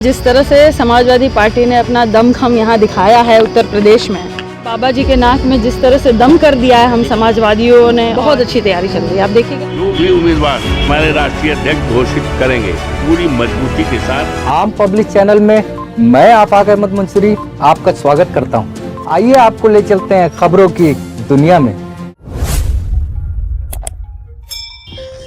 जिस तरह से समाजवादी पार्टी ने अपना दमखम यहाँ दिखाया है उत्तर प्रदेश में, बाबा जी के नाक में जिस तरह से दम कर दिया है हम समाजवादियों ने, बहुत अच्छी तैयारी चल रही है। आप देखिएगा जो भी उम्मीदवार हमारे राष्ट्रीय अध्यक्ष घोषित करेंगे पूरी मजबूती के साथ। आम पब्लिक चैनल में मैं आफाक अहमद मंसूरी आपका स्वागत करता हूं। आइए आपको ले चलते हैं खबरों की दुनिया में।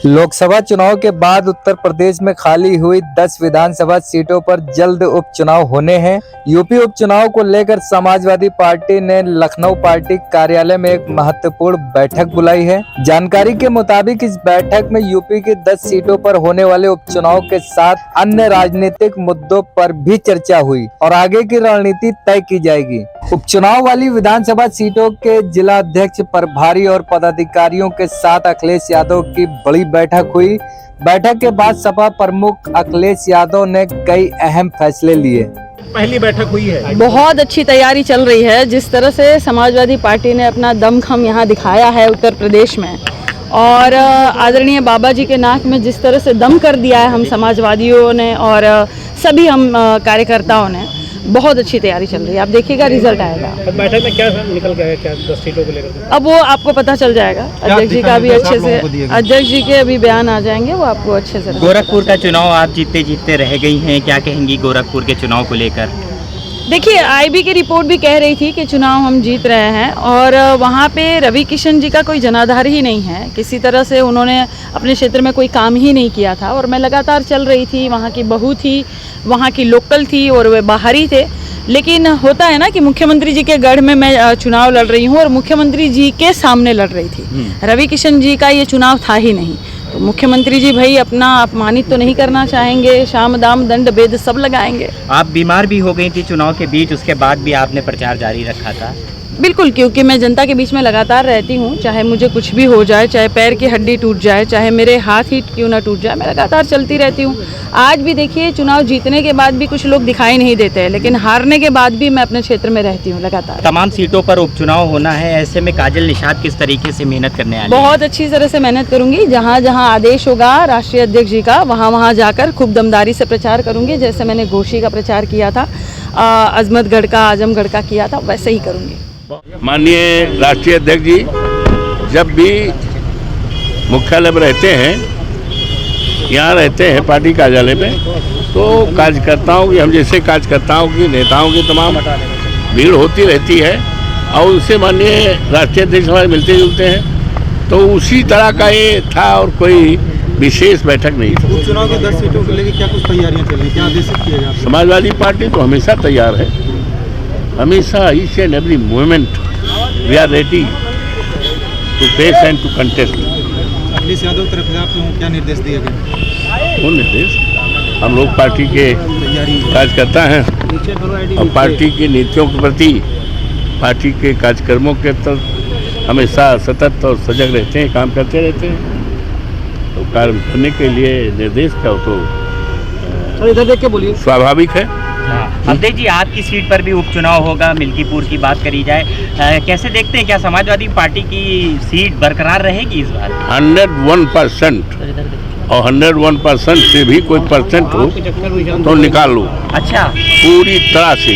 लोकसभा चुनाव के बाद उत्तर प्रदेश में खाली हुई 10 विधानसभा सीटों पर जल्द उपचुनाव होने हैं। यूपी उपचुनाव को लेकर समाजवादी पार्टी ने लखनऊ पार्टी कार्यालय में एक महत्वपूर्ण बैठक बुलाई है। जानकारी के मुताबिक इस बैठक में यूपी की 10 सीटों पर होने वाले उपचुनाव के साथ अन्य राजनीतिक मुद्दों पर भी चर्चा हुई और आगे की रणनीति तय की जाएगी। उपचुनाव वाली विधानसभा सीटों के जिला अध्यक्ष, प्रभारी और पदाधिकारियों के साथ अखिलेश यादव की बड़ी बैठक हुई। बैठक के बाद सपा प्रमुख अखिलेश यादव ने कई अहम फैसले लिए। पहली बैठक हुई है, बहुत अच्छी तैयारी चल रही है। जिस तरह से समाजवादी पार्टी ने अपना दमखम यहाँ दिखाया है उत्तर प्रदेश में, और आदरणीय बाबा जी के नाक में जिस तरह से दम कर दिया है हम समाजवादियों ने और सभी हम कार्यकर्ताओं ने, बहुत अच्छी तैयारी चल रही है। आप देखिएगा रिजल्ट आएगा। बैठक में क्या निकल गया, क्या 10 सीटों को लेकर? अब वो आपको पता चल जाएगा। अध्यक्ष जी का भी अच्छे से, अध्यक्ष जी के अभी बयान आ जाएंगे, वो आपको अच्छे से। गोरखपुर का चुनाव आप जीतते रह गई हैं, क्या कहेंगी गोरखपुर के चुनाव को लेकर? देखिए, आईबी की रिपोर्ट भी कह रही थी कि चुनाव हम जीत रहे हैं, और वहाँ पे रवि किशन जी का कोई जनाधार ही नहीं है। किसी तरह से उन्होंने अपने क्षेत्र में कोई काम ही नहीं किया था, और मैं लगातार चल रही थी। वहाँ की बहू थी, वहाँ की लोकल थी, और वे बाहरी थे। लेकिन होता है ना कि मुख्यमंत्री जी के गढ़ में मैं चुनाव लड़ रही हूँ, और मुख्यमंत्री जी के सामने लड़ रही थी। रवि किशन जी का ये चुनाव था ही नहीं, तो मुख्यमंत्री जी भाई अपना अपमानित तो नहीं करना चाहेंगे। शाम दाम दंड भेद सब लगाएंगे। आप बीमार भी हो गई थी चुनाव के बीच, उसके बाद भी आपने प्रचार जारी रखा था। बिल्कुल, क्योंकि मैं जनता के बीच में लगातार रहती हूँ। चाहे मुझे कुछ भी हो जाए, चाहे पैर की हड्डी टूट जाए, चाहे मेरे हाथ ही क्यों ना टूट जाए, मैं लगातार चलती रहती हूँ। आज भी देखिए, चुनाव जीतने के बाद भी कुछ लोग दिखाई नहीं देते हैं, लेकिन हारने के बाद भी मैं अपने क्षेत्र में रहती हूँ लगातार। तमाम सीटों पर उपचुनाव होना है, ऐसे में काजल निषाद किस तरीके से मेहनत करने वाली? बहुत अच्छी तरह से मेहनत करूंगी। जहाँ जहाँ आदेश होगा राष्ट्रीय अध्यक्ष जी का, वहाँ वहाँ जाकर खूब दमदारी से प्रचार करूंगी। जैसे मैंने घोषी का प्रचार किया था, अजमतगढ़ का, आजमगढ़ का किया था, वैसे ही करूंगी। माननीय राष्ट्रीय अध्यक्ष जी जब भी मुख्यालय में रहते हैं, यहाँ रहते हैं पार्टी कार्यालय में, तो कार्यकर्ताओं की, हम जैसे कार्यकर्ताओं की, नेताओं की तमाम भीड़ होती रहती है, और उनसे माननीय राष्ट्रीय अध्यक्ष हमारे मिलते जुलते हैं। तो उसी तरह का ये था, और कोई विशेष बैठक नहीं थी। उपचुनाव के 10 सीटों को लेकर क्या कुछ तैयारियां चल रही, क्या आदेश किए गए? समाजवादी पार्टी तो हमेशा तैयार है, हमेशा each and every movement we are ready to face and to contest. Akhilesh Yadav तरफ से आपको क्या निर्देश दिए गए? वो निर्देश, हम लोग पार्टी के कार्यकर्ता हैं, और पार्टी की नीतियों के प्रति, पार्टी के कार्यक्रमों के प्रति हमेशा सतत और सजग रहते हैं, काम करते रहते हैं। तो कार्य करने के लिए निर्देश का तो इधर देख के बोलिए, स्वाभाविक है। अध्यक्ष जी, आपकी सीट पर भी उपचुनाव होगा, मिल्कीपुर की बात करी जाए, कैसे देखते हैं, क्या समाजवादी पार्टी की सीट बरकरार रहेगी इस बार? 101%, और 101% से भी कोई परसेंट हो तो निकाल लो। अच्छा, पूरी तरह से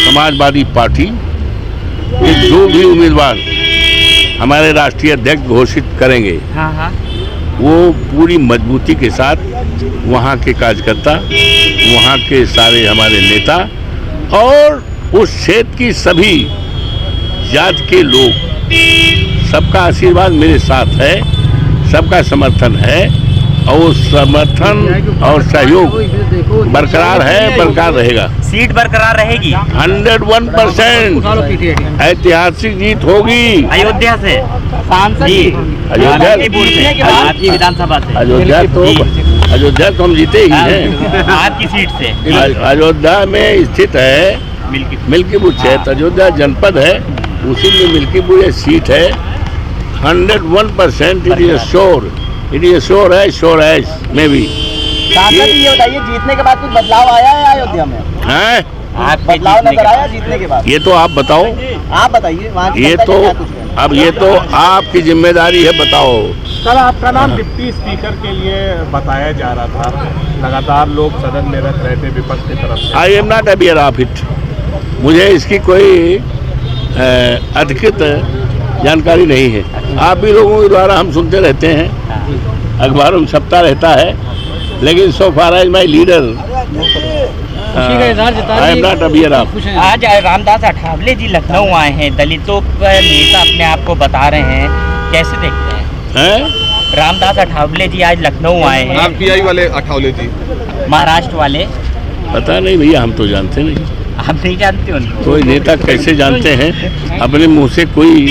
समाजवादी पार्टी के जो भी उम्मीदवार हमारे राष्ट्रीय अध्यक्ष घोषित करेंगे, हाँ, वो पूरी मजबूती के साथ वहाँ के कार्यकर्ता, वहाँ के सारे हमारे नेता, और उस क्षेत्र की सभी जात के लोग, सबका आशीर्वाद मेरे साथ है, सबका समर्थन है, और वो समर्थन और सहयोग बरकरार है, बरकरार रहेगा। सीट बरकरार रहेगी 101%। ऐतिहासिक जीत होगी अयोध्या से, जी, अयोध्या आपकी विधानसभा से। अयोध्या तो हम जीते ही हैं। आपकी सीट से अयोध्या में स्थित है मिल्कीपुर क्षेत्र, अयोध्या जनपद है, उसी में मिल्कीपुर सीट है। 101% इट इज श्योर, है में भी। ये बताइए, जीतने के बाद कुछ बदलाव आया है अयोध्या में? हैं? बदलाव नजर आया जीतने के बाद? ये तो आप बताओ। आप बताइए, वहाँ की ये जनता तो क्या कुछ है? अब ये तो आपकी जिम्मेदारी है, बताओ। सर, आपका नाम डिप्टी स्पीकर के लिए बताया जा रहा था, लगातार लोग सदन में रख रहे थे विपक्ष की तरफ से। आई am not aware of it, मुझे इसकी कोई अधिकृत जानकारी नहीं है। आप भी लोगों के द्वारा हम सुनते रहते हैं, अखबारों में छपता रहता है, लेकिन so far as my leader I am not aware of. आज रामदास अठावले जी लखनऊ आए हैं, दलितों का नेता अपने आप को बता रहे हैं, कैसे देखते हैं? रामदास अठावले जी आज लखनऊ आए हैं। आरपीआई वाले अठावले जी, महाराष्ट्र वाले। पता नहीं भैया, हम तो जानते नहीं। आप नहीं जानते उनको? कोई नेता कैसे जानते हैं? अपने मुंह से कोई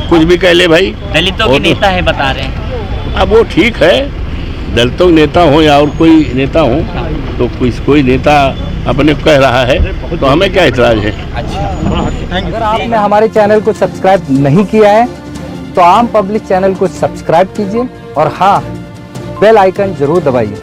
कुछ भी कह ले भाई। दलितों के नेता है बता रहे हैं। अब वो ठीक है, दलितों के नेता हो या और कोई नेता हो, तो कोई नेता अपने कह रहा है तो हमें क्या इतराज है। अगर आपने हमारे चैनल को सब्सक्राइब नहीं किया है तो आम पब्लिक चैनल को सब्सक्राइब कीजिए और हाँ, बेल आइकन जरूर दबाइए।